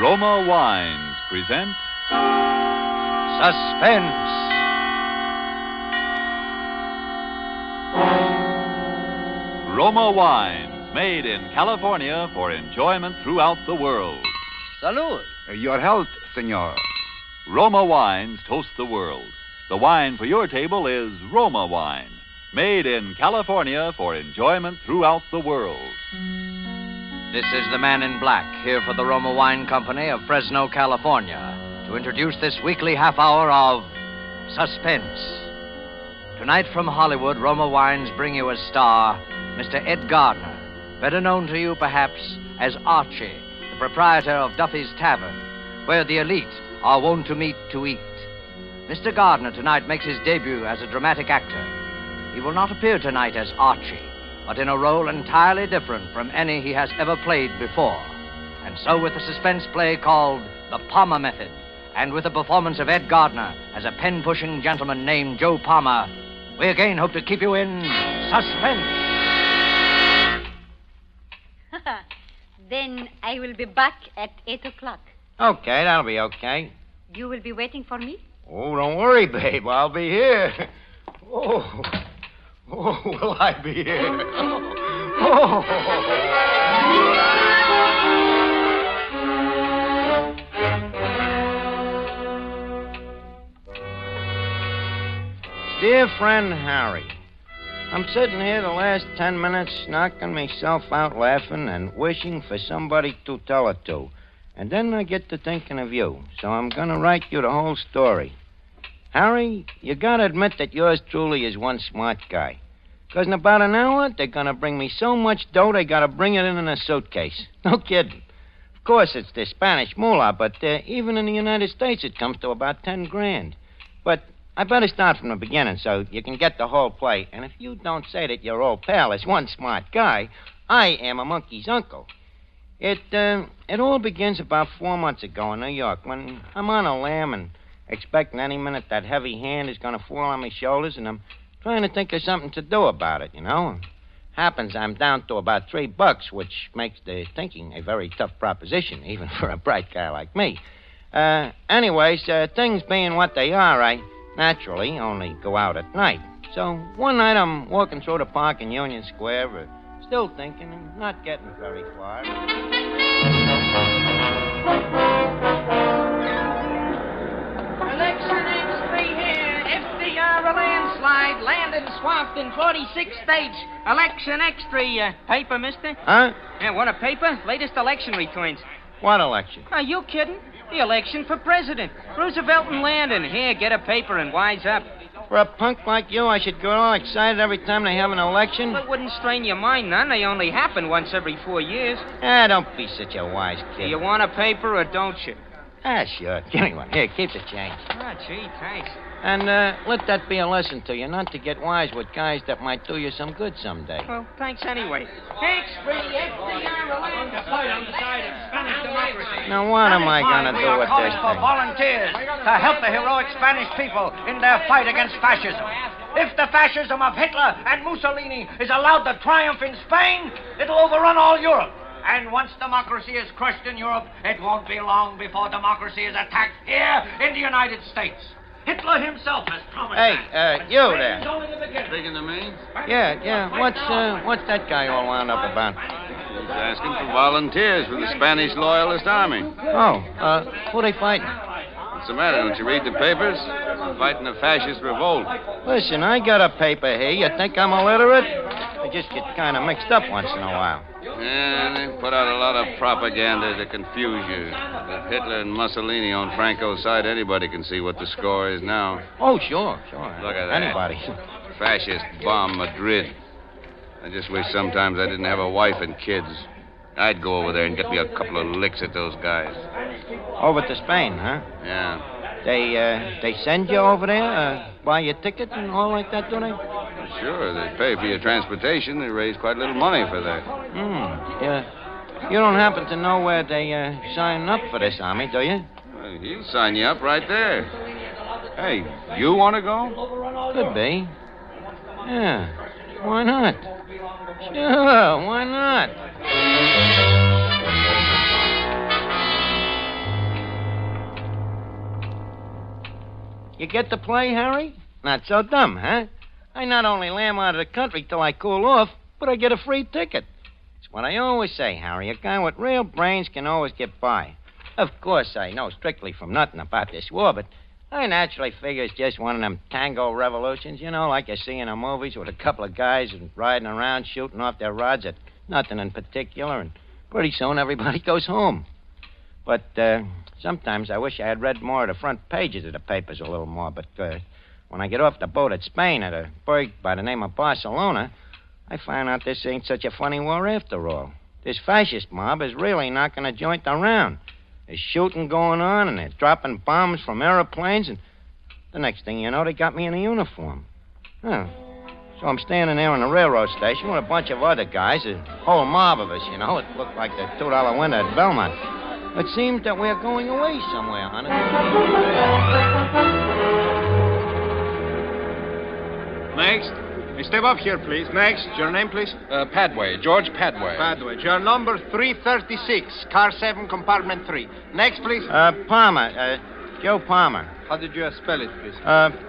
Roma Wines present Suspense. Roma Wines, made in California for enjoyment throughout the world. Salud. Your health, senor. Roma Wines toast the world. The wine for your table is Roma Wine, made in California for enjoyment throughout the world. This is the Man in Black, here for the Roma Wine Company of Fresno, California, to introduce this weekly half hour of Suspense. Tonight from Hollywood, Roma Wines bring you as star Mr. Ed Gardner, better known to you perhaps as Archie, the proprietor of Duffy's Tavern, where the elite are wont to meet to eat. Mr. Gardner tonight makes his debut as a dramatic actor. He will not appear tonight as Archie, but in a role entirely different from any he has ever played before. And so with a suspense play called The Palmer Method, and with the performance of Ed Gardner as a pen-pushing gentleman named Joe Palmer, we again hope to keep you in suspense. Then I will be back at 8 o'clock. Okay, that'll be okay. You will be waiting for me? Oh, don't worry, babe. I'll be here. Oh, will I be here? Oh. Dear friend Harry, I'm sitting here the last 10 minutes knocking myself out laughing and wishing for somebody to tell it to. And then I get to thinking of you, so I'm going to write you the whole story. Harry, you got to admit that yours truly is one smart guy. Because in about an hour, they're going to bring me so much dough, they got to bring it in a suitcase. No kidding. Of course, it's the Spanish moolah, but even in the United States, it comes to about 10 grand. But I better start from the beginning so you can get the whole play. And if you don't say that your old pal is one smart guy, I am a monkey's uncle. It all begins about 4 months ago in New York when I'm on a lam and expecting any minute that heavy hand is going to fall on my shoulders, and I'm trying to think of something to do about it, you know. Happens I'm down to about $3, which makes the thinking a very tough proposition, even for a bright guy like me. Anyways, things being what they are, I naturally only go out at night. So one night I'm walking through the park in Union Square, still thinking and not getting very far. Election X3 here. FDR a landslide. Landed swamped in 46 states. Election X3. Paper, mister? Huh? Yeah, want a paper? Latest election returns. What election? Are you kidding? The election for president. Roosevelt and Landon. Here, get a paper and wise up. For a punk like you, I should get all excited every time they have an election? Well, it wouldn't strain your mind none. They only happen once every 4 years. Don't be such a wise kid. Do you want a paper or don't you? Sure. Give me one. Here, keep the change. Ah, gee, thanks. And let that be a lesson to you, not to get wise with guys that might do you some good someday. Well, thanks anyway. X3, FDR, Spanish democracy. Now, what am I going to do with this for thing? volunteers to help the heroic Spanish people in their fight against fascism. If the fascism of Hitler and Mussolini is allowed to triumph in Spain, it'll overrun all Europe. And once democracy is crushed in Europe, it won't be long before democracy is attacked here in the United States. Hitler himself has promised that. You there. Speaking to me? Yeah. What's that guy all wound up about? He's asking for volunteers for the Spanish Loyalist Army. Who are they fighting? What's the matter? Don't you read the papers? They're fighting a fascist revolt. Listen, I got a paper here. You think I'm illiterate? I just get kind of mixed up once in a while. Yeah, they put out a lot of propaganda to confuse you. With Hitler and Mussolini on Franco's side, anybody can see what the score is now. Oh, sure. Look at that. Anybody. Fascist bomb Madrid. I just wish sometimes I didn't have a wife and kids. I'd go over there and get me a couple of licks at those guys. Over to Spain, huh? Yeah. They send you over there, buy your ticket and all like that, do they? Sure, they pay for your transportation. They raise quite a little money for that. Yeah. You don't happen to know where they sign up for this army, do you? Well, he'll sign you up right there. Hey, you want to go? Could be. Yeah. Why not? Sure, why not? You get the play, Harry? Not so dumb, huh? I not only lamb out of the country till I cool off, but I get a free ticket. It's what I always say, Harry. A guy with real brains can always get by. Of course, I know strictly from nothing about this war, but I naturally figure it's just one of them tango revolutions, like you see in the movies with a couple of guys riding around shooting off their rods at nothing in particular, and pretty soon everybody goes home. But sometimes I wish I had read more of the front pages of the papers a little more, but when I get off the boat at Spain at a burg by the name of Barcelona, I find out this ain't such a funny war after all. This fascist mob is really knocking a joint around. There's shooting going on, and they're dropping bombs from airplanes, and the next thing you know, they got me in a uniform. Huh. So I'm standing there on the railroad station with a bunch of other guys, a whole mob of us, It looked like the $2 window at Belmont. It seems that we're going away somewhere, honey. Next. Step up here, please. Next. Your name, please? Padway. George Padway. Padway. Your number 336, car 7, compartment 3. Next, please. Palmer. Joe Palmer. How did you spell it, please? Palmer.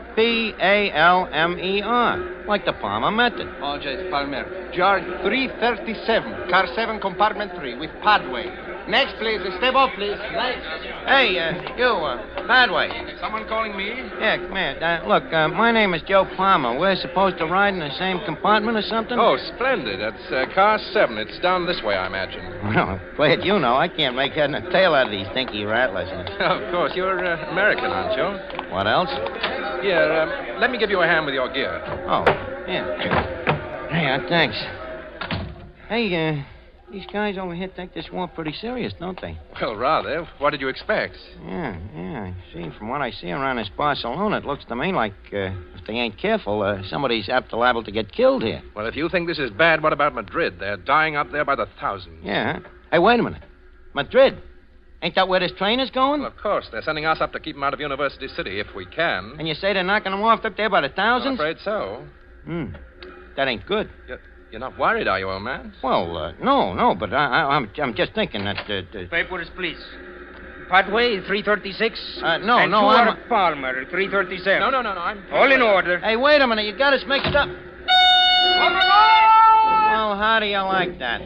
Like the Palmer method. Oh, yes, Palmer. George 337, car 7, compartment 3, with Padway. Next, please. Step up, please. Next. Hey, Padway. Someone calling me? Yeah, come here. Look, my name is Joe Palmer. We're supposed to ride in the same compartment or something? Oh, splendid. That's car 7. It's down this way, I imagine. Well, glad you know. I can't make head and tail out of these dinky rattlers. Of course. You're American, aren't you? What else? Here, let me give you a hand with your gear. Oh, yeah. Hey, thanks. Hey, these guys over here take this war pretty serious, don't they? Well, rather. What did you expect? Yeah. See, from what I see around this Barcelona, it looks to me like if they ain't careful, somebody's apt to liable to get killed here. Well, if you think this is bad, what about Madrid? They're dying up there by the thousands. Yeah. Hey, wait a minute. Madrid? Ain't that where this train is going? Well, of course. They're sending us up to keep them out of University City, if we can. And you say they're knocking them off up there by the thousands? I'm afraid so. That ain't good. You're not worried, are you, old man? Well, no, but I'm just thinking that... Papers, please. Padway, 336. No, and no, I'm... Palmer, 337. No, I'm... All in order. Hey, wait a minute. You got us mixed up. Well, how do you like that?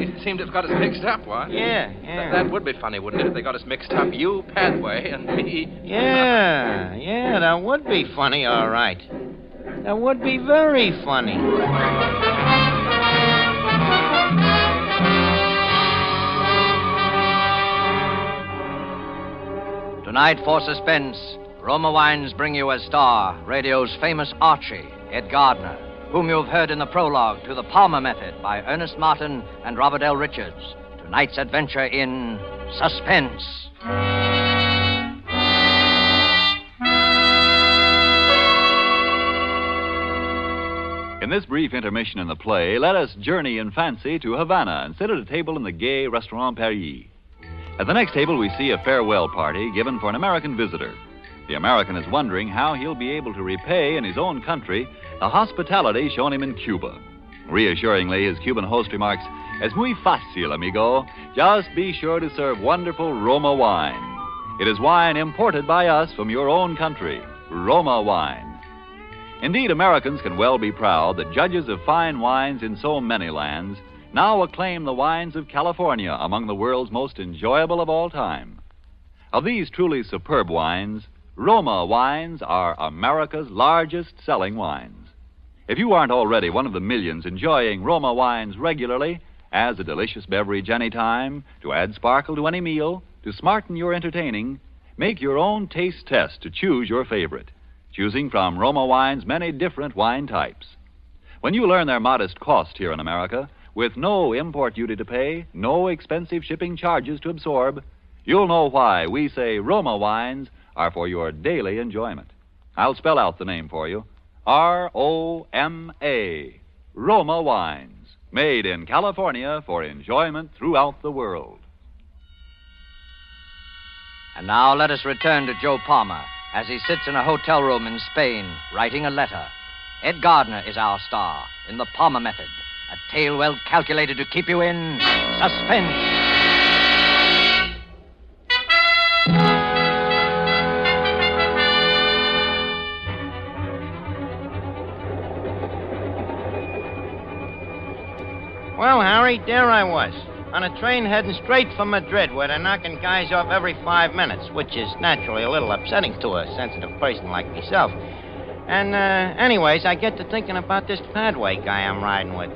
You seem to have got us mixed up, what? Yeah. That would be funny, wouldn't it, if they got us mixed up? You, Padway, and me. Yeah, that would be funny, all right. That would be very funny. Tonight for Suspense, Roma Wines bring you as star radio's famous Archie, Ed Gardner, whom you've heard in the prologue to The Palmer Method by Ernest Martin and Robert L. Richards. Tonight's adventure in Suspense. In this brief intermission in the play, let us journey in fancy to Havana and sit at a table in the gay Restaurant Paris. At the next table, we see a farewell party given for an American visitor. The American is wondering how he'll be able to repay in his own country the hospitality shown him in Cuba. Reassuringly, his Cuban host remarks, "Es muy fácil, amigo. Just be sure to serve wonderful Roma wine. It is wine imported by us from your own country, Roma wine." Indeed, Americans can well be proud that judges of fine wines in so many lands now acclaim the wines of California among the world's most enjoyable of all time. Of these truly superb wines, Roma wines are America's largest selling wines. If you aren't already one of the millions enjoying Roma wines regularly, as a delicious beverage any time, to add sparkle to any meal, to smarten your entertaining, make your own taste test to choose your favorite, choosing from Roma Wine's many different wine types. When you learn their modest cost here in America, with no import duty to pay, no expensive shipping charges to absorb, you'll know why we say Roma Wines are for your daily enjoyment. I'll spell out the name for you. R-O-M-A. Roma Wines, made in California for enjoyment throughout the world. And now let us return to Joe Palmer as he sits in a hotel room in Spain writing a letter. Ed Gardner is our star in The Palmer Method, a tale well calculated to keep you in suspense. Well, Harry, there I was, on a train heading straight for Madrid, where they're knocking guys off every 5 minutes, which is naturally a little upsetting to a sensitive person like myself. And, anyways, I get to thinking about this Padway guy I'm riding with.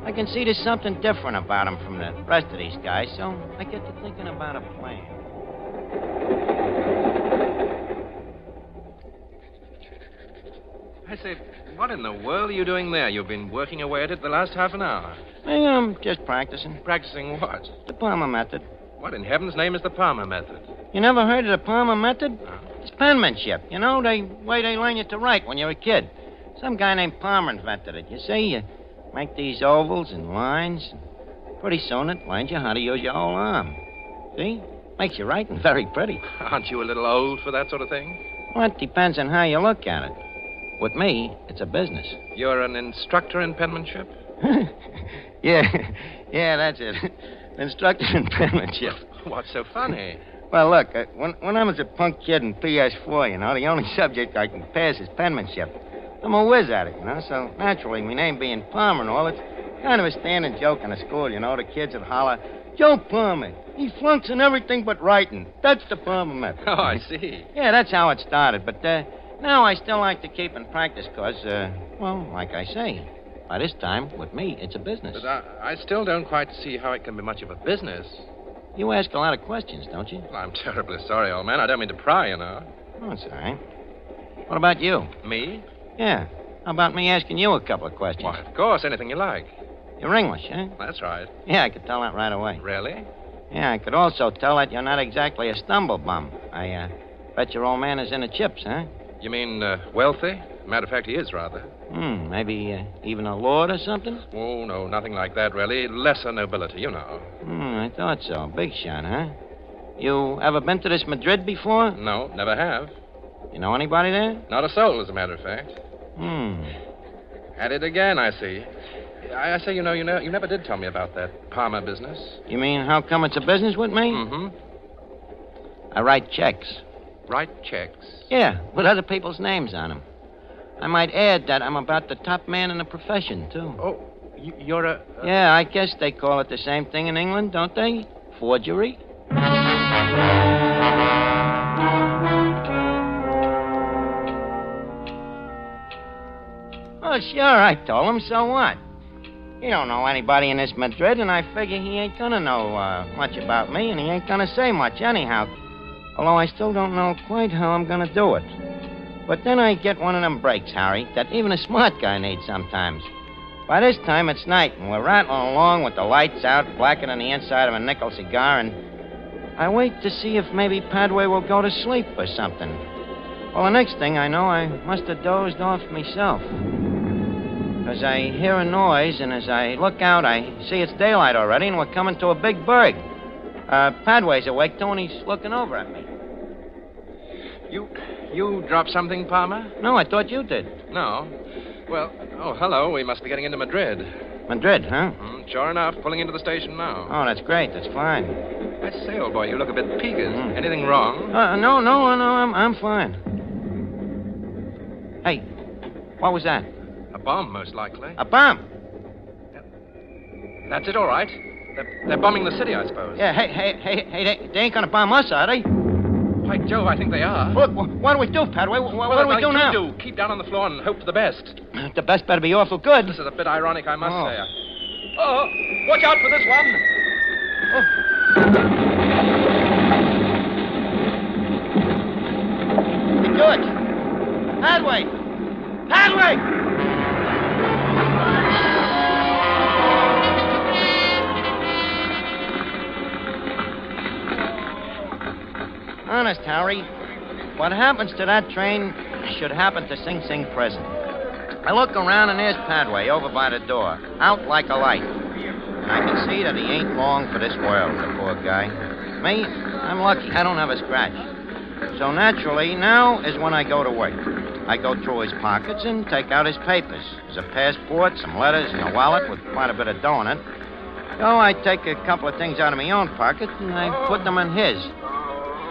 I can see there's something different about him from the rest of these guys, so I get to thinking about a plan. I say, what in the world are you doing there? You've been working away at it the last half an hour. I'm just practicing. Practicing what? The Palmer method. What in heaven's name is the Palmer method? You never heard of the Palmer method? No. It's penmanship. You know, the way they learn you to write when you're a kid. Some guy named Palmer invented it. You see, you make these ovals and lines. Pretty soon it learns you how to use your whole arm. See? Makes your writing very pretty. Aren't you a little old for that sort of thing? Well, it depends on how you look at it. With me, it's a business. You're an instructor in penmanship? Yeah, that's it. Instructor in penmanship. What's so funny? Well, look, when I was a punk kid in PS4, you know, the only subject I can pass is penmanship. I'm a whiz at it, you know, so naturally, my name being Palmer and all, it's kind of a standing joke in the school, you know. The kids would holler, Joe Palmer, he flunks in everything but writing. That's the Palmer method. Oh, I see. Yeah, that's how it started, but now I still like to keep in practice because, well, like I say, by this time, with me, it's a business. But I still don't quite see how it can be much of a business. You ask a lot of questions, don't you? Well, I'm terribly sorry, old man. I don't mean to pry, you know. Oh, that's all right. What about you? Me? Yeah. How about me asking you a couple of questions? Why, of course, anything you like. You're English, huh? That's right. Yeah, I could tell that right away. Really? Yeah, I could also tell that you're not exactly a stumblebum. I bet your old man is in the chips, huh? You mean wealthy? Matter of fact, he is rather. Maybe even a lord or something? Oh, no, nothing like that, really. Lesser nobility, you know. I thought so. Big shot, huh? You ever been to this Madrid before? No, never have. You know anybody there? Not a soul, as a matter of fact. At it again, I see. I say, you never did tell me about that Palmer business. You mean how come it's a business with me? Mm-hmm. I write checks. Write checks? Yeah, with other people's names on them. I might add that I'm about the top man in the profession, too. Oh, you're a... Yeah, I guess they call it the same thing in England, don't they? Forgery? Oh, sure, I told him. So what? He don't know anybody in this Madrid, and I figure he ain't gonna know much about me, and he ain't gonna say much anyhow. Although I still don't know quite how I'm gonna do it. But then I get one of them breaks, Harry, that even a smart guy needs sometimes. By this time, it's night, and we're rattling along with the lights out, blacker than the inside of a nickel cigar, and I wait to see if maybe Padway will go to sleep or something. Well, the next thing I know, I must have dozed off myself. Because I hear a noise, and as I look out, I see it's daylight already, and we're coming to a big berg. Padway's awake, too, and he's looking over at me. You dropped something, Palmer? No, I thought you did. No. Well, hello. We must be getting into Madrid. Madrid, huh? Sure enough, pulling into the station now. Oh, that's great. That's fine. I say, old boy, you look a bit peaked. Anything wrong? No, I'm fine. Hey, what was that? A bomb, most likely. A bomb? That's it, all right. They're bombing the city, I suppose. Yeah, hey, they ain't gonna bomb us, are they? By Joe, I think they are. Look, what do we do, Padway? What do we do now? Do. Keep down on the floor and hope for the best. The best better be awful good. This is a bit ironic, I must say. Oh, watch out for this one. George! Padway! Honest, Harry, what happens to that train should happen to Sing Sing prison. I look around and there's Padway over by the door, out like a light. And I can see that he ain't long for this world, the poor guy. Me, I'm lucky. I don't have a scratch. So naturally, now is when I go to work. I go through his pockets and take out his papers. There's a passport, some letters, and a wallet with quite a bit of dough in it. So I take a couple of things out of my own pocket and I put them in his.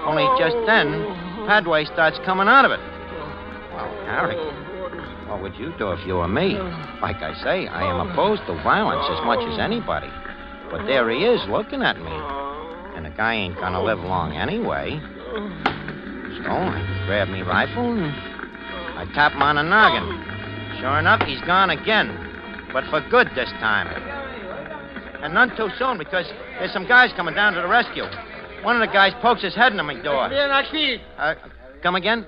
Only just then, Padway starts coming out of it. Well, Harry, What would you do if you were me? Like I say, I am opposed to violence as much as anybody. But there he is looking at me. And the guy ain't gonna live long anyway. So I grab me rifle and I tap him on the noggin. Sure enough, he's gone again. But for good this time. And none too soon, because there's some guys coming down to the rescue. One of the guys pokes his head in my door. Come again?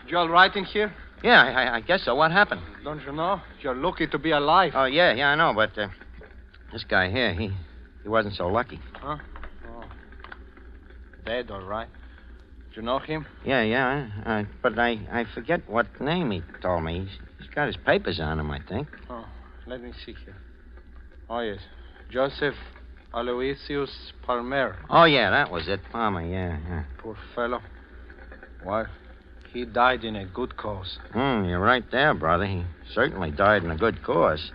You all right in here? Yeah, I guess so. What happened? Don't you know? You're lucky to be alive. Oh, yeah, I know, but this guy here, he wasn't so lucky. Huh? Oh. Dead, all right. Do you know him? Yeah, but I forget what name he told me. He's got his papers on him, I think. Oh, let me see here. Oh, yes. Joseph Aloysius Palmer. Oh, yeah, that was it. Palmer, yeah. Poor fellow. Well, he died in a good cause. You're right there, brother. He certainly died in a good cause.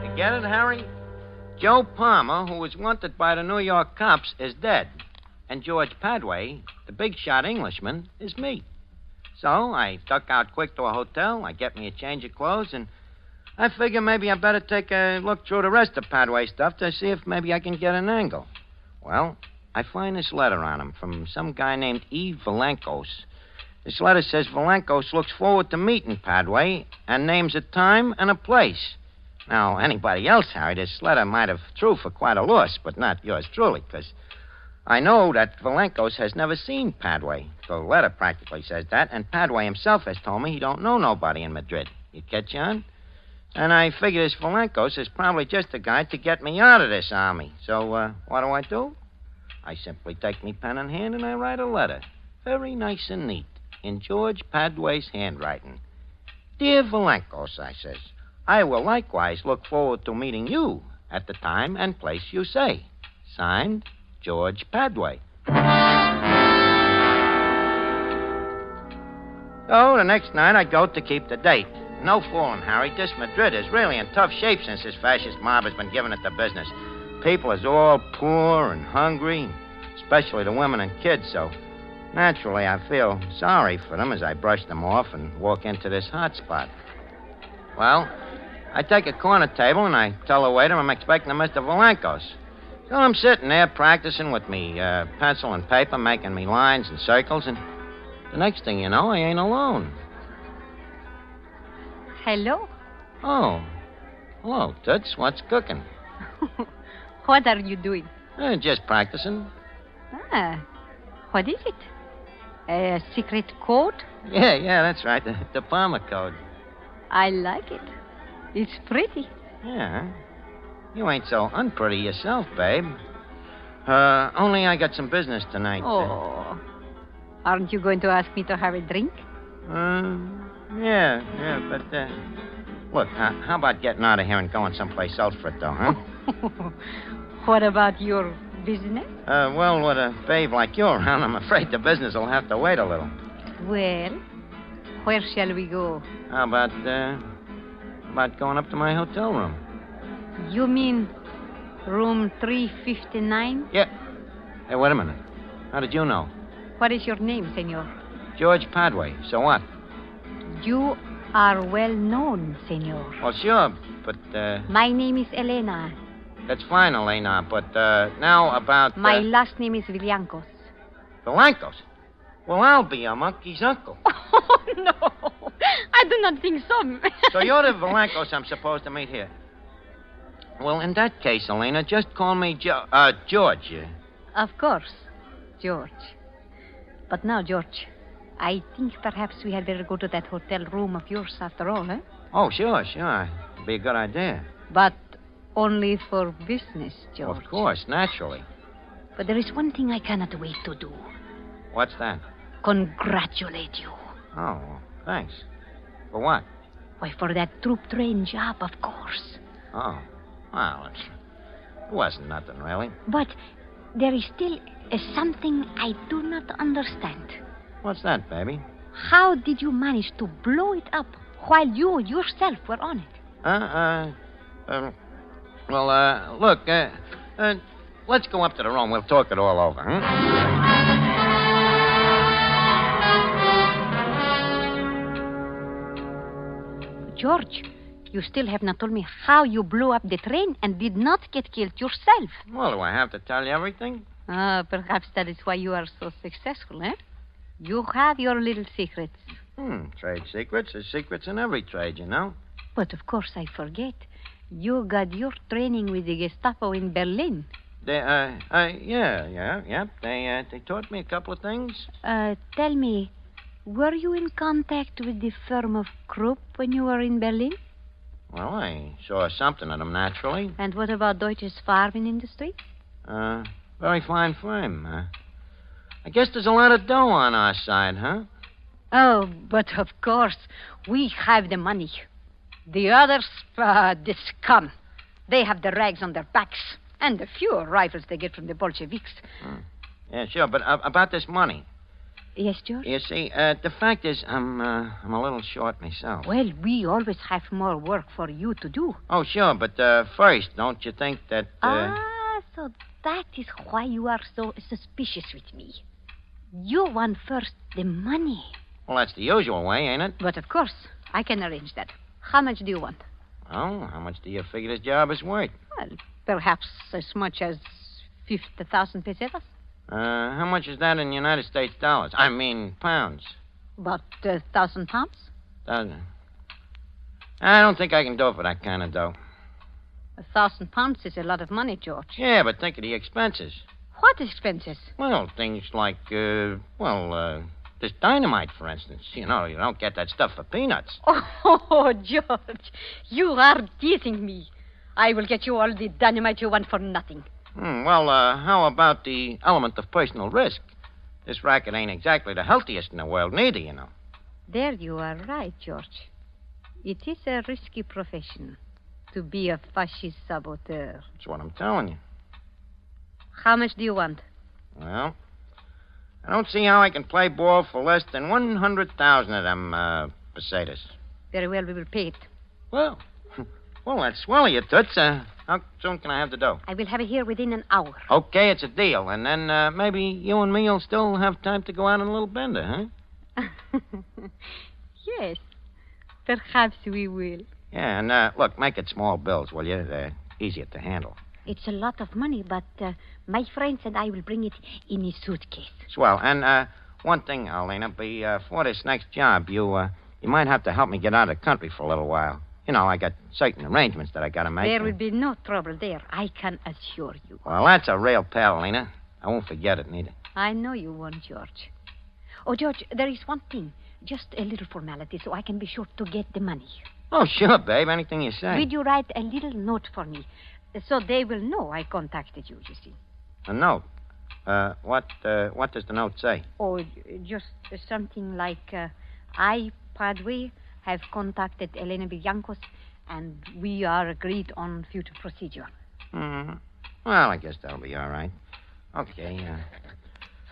You get it, Harry? Joe Palmer, who was wanted by the New York cops, is dead. And George Padway, the big shot Englishman, is me. So I duck out quick to a hotel, I get me a change of clothes, and I figure maybe I better take a look through the rest of Padway's stuff to see if maybe I can get an angle. Well, I find this letter on him from some guy named E. Valankos. This letter says Valankos looks forward to meeting Padway and names a time and a place. Now, anybody else, Harry, this letter might have threw for quite a loss, but not yours truly, because I know that Valankos has never seen Padway. The letter practically says that, and Padway himself has told me he don't know nobody in Madrid. You catch on? And I figure this Valankos is probably just the guy to get me out of this army. So, what do? I simply take me pen in hand and I write a letter. Very nice and neat, in George Padway's handwriting. Dear Valankos, I says, I will likewise look forward to meeting you at the time and place you say. Signed, George Padway. So the next night I go to keep the date. No fooling, Harry. This Madrid is really in tough shape since this fascist mob has been giving it the business. People is all poor and hungry, especially the women and kids, so naturally I feel sorry for them as I brush them off and walk into this hot spot. Well, I take a corner table and I tell the waiter I'm expecting a Mr. Valankos. So I'm sitting there practicing with me pencil and paper, making me lines and circles, and the next thing you know, I ain't alone. Hello. Oh. Hello, Toots. What's cooking? What are you doing? Just practicing. What is it? A secret code? Yeah, that's right. The Palmer code. I like it. It's pretty. Yeah. You ain't so unpretty yourself, babe. Only I got some business tonight. Oh. Aren't you going to ask me to have a drink? Yeah, but, look, how about getting out of here and going someplace else for it, though, huh? What about your business? Well, with a babe like you around, I'm afraid the business will have to wait a little. Well, where shall we go? How about going up to my hotel room? You mean room 359? Yeah. Hey, wait a minute. How did you know? What is your name, senor? George Padway. So what? You are well known, senor. Well, sure, but, My name is Elena. That's fine, Elena, but, now about... My last name is Villancos. Villancos? Well, I'll be your monkey's uncle. Oh, no. I do not think so. So you're the Villancos I'm supposed to meet here. Well, in that case, Elena, just call me George. Of course, George. But now, George, I think perhaps we had better go to that hotel room of yours after all, eh? Oh, sure. It'd be a good idea. But only for business, George. Of course, naturally. But there is one thing I cannot wait to do. What's that? Congratulate you. Oh, thanks. For what? Why, for that troop train job, of course. Oh, well, it wasn't nothing, really. But there is still something I do not understand. What's that, baby? How did you manage to blow it up while you yourself were on it? Look, let's go up to the room. We'll talk it all over, huh? George, you still have not told me how you blew up the train and did not get killed yourself. Well, do I have to tell you everything? Perhaps that is why you are so successful, eh? You have your little secrets. Trade secrets. There's secrets in every trade, you know. But of course I forget. You got your training with the Gestapo in Berlin. They taught me a couple of things. Tell me, were you in contact with the firm of Krupp when you were in Berlin? Well, I saw something of them, naturally. And what about Deutsches Farbenindustrie? Very fine firm. I guess there's a lot of dough on our side, huh? Oh, but of course, we have the money. The others, the scum. They have the rags on their backs and the few rifles they get from the Bolsheviks. Yeah, sure, but about this money. Yes, George? You see, the fact is, I'm a little short myself. Well, we always have more work for you to do. Oh, sure, but first, don't you think that... So that is why you are so suspicious with me. You want first the money. Well, that's the usual way, ain't it? But of course, I can arrange that. How much do you want? Well, how much do you figure this job is worth? Well, perhaps as much as 50,000 pesetas. How much is that in United States dollars? I mean, pounds. About 1,000 pounds? I don't think I can do it for that kind of dough. 1,000 pounds is a lot of money, George. Yeah, but think of the expenses. What expenses? Well, things like, this dynamite, for instance. You know, you don't get that stuff for peanuts. Oh, George, you are teasing me. I will get you all the dynamite you want for nothing. Well, how about the element of personal risk? This racket ain't exactly the healthiest in the world, neither, you know. There you are right, George. It is a risky profession to be a fascist saboteur. That's what I'm telling you. How much do you want? Well, I don't see how I can play ball for less than 100,000 of them pesetas. Very well, we will pay it. Well, that's swell of you, Toots. How soon can I have the dough? I will have it here within an hour. Okay, it's a deal. And then maybe you and me will still have time to go out on a little bender, huh? Yes, perhaps we will. Yeah, and look, make it small bills, will you? They're easier to handle. It's a lot of money, but my friends and I will bring it in a suitcase. Swell. And one thing, Lena, before this next job, you might have to help me get out of the country for a little while. You know, I got certain arrangements that I got to make. There will be no trouble there, I can assure you. Well, that's a real pal, Lena. I won't forget it, neither. I know you won't, George. Oh, George, there is one thing. Just a little formality so I can be sure to get the money. Oh, sure, babe. Anything you say. Will you write a little note for me so they will know I contacted you, you see? A note? What does the note say? Oh, just something like, I, Padre, have contacted Elena Villancos, and we are agreed on future procedure. Mm-hmm. Well, I guess that'll be all right. Okay,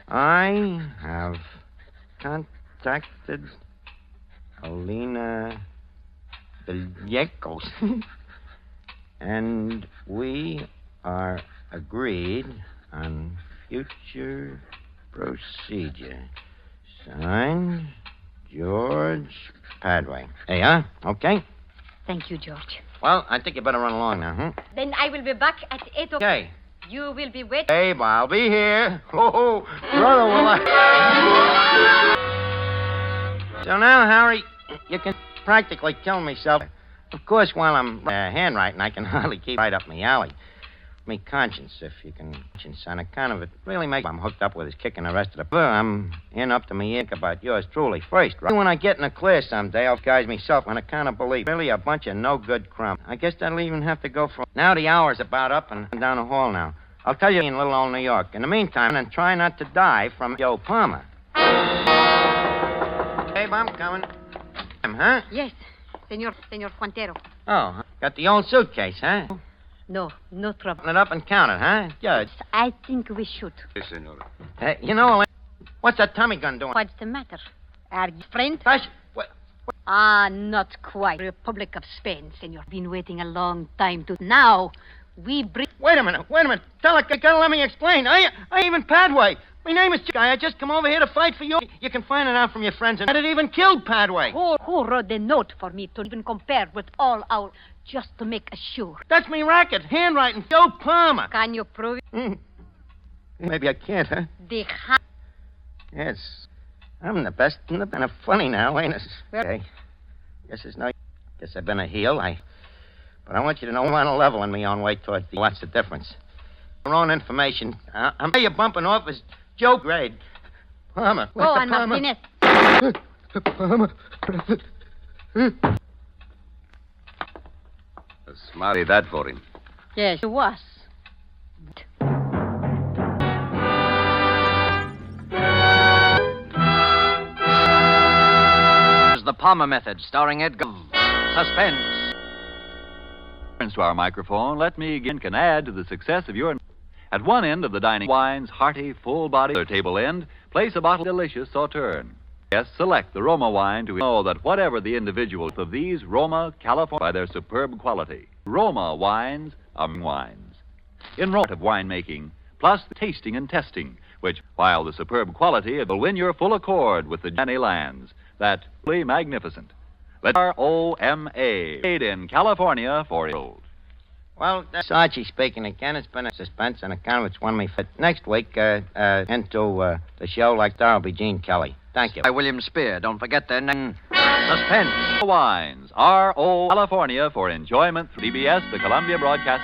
I have contacted Elena Villancos, and we are agreed on future procedure. Signed, George Padway. Hey, huh? Okay. Thank you, George. Well, I think you better run along now, huh? Then I will be back at 8 o'clock. Okay. You will be waiting. Babe, I'll be here. Oh, brother, will I... So now, Harry, you can practically kill myself. Of course, while I'm handwriting, I can hardly keep right up my alley. Me conscience, if you can conscience on account of it, really makes I'm hooked up with is kicking the rest of the... I'm in up to me ink about yours truly first, right? When I get in the clear someday, I'll disguise myself on account of belief. Really a bunch of no-good crumb. I guess that'll even have to go for... Now the hour's about up and I'm down the hall now. I'll tell you in little old New York. In the meantime, and try not to die from Joe Palmer. Babe, I'm coming. Huh? Yes, Senor Quantero. Oh, got the old suitcase, huh? No trouble. Open it up and count it, huh? Judge. I think we should. Yes, senor. You know, what's that Tommy gun doing? What's the matter? Are you friends? What? Not quite. Republic of Spain, Senor. Been waiting a long time to... Now, We bring... Wait a minute. Tell her, gotta let me explain. I even Padway. My name is Guy. I just come over here to fight for you. You can find it out from your friends. And it even killed Padway. Who wrote the note for me to even compare with all our... Just to make sure. That's me racket. Handwriting. Joe Palmer. Can you prove it? Maybe I can't, huh? Yes. I'm the best and the funny now, ain't it? Okay. Guess I've been a heel. But I want you to know I'm on a level in my own way toward the... What's the difference? Your own information. I'm you're bumping off as Joe Grade. Palmer. Oh, I'm not in it. Palmer. Smarty that for him. Yes, it was. The Palmer Method, starring Edgar. Suspense. To our microphone, let me again can add to the success of your... At one end of the dining wine's hearty, full-bodied table end, place a bottle of delicious Sauterne. Yes, select the Roma wine to know that whatever the individual of these Roma, California, by their superb quality. Roma wines are wines. In Roma of winemaking, plus the tasting and testing, which, while the superb quality, will win your full accord with the Jenny Lands. That's really magnificent. Let R-O-M-A, made in California for old. Well, that's Archie speaking again. It's been a suspense and a kind of it's won me fit. Next week, into the show like that'll be Gene Kelly. Thank you. By William Spear. Don't forget then, Suspense. Wines, R.O. California for enjoyment through CBS, the Columbia Broadcast.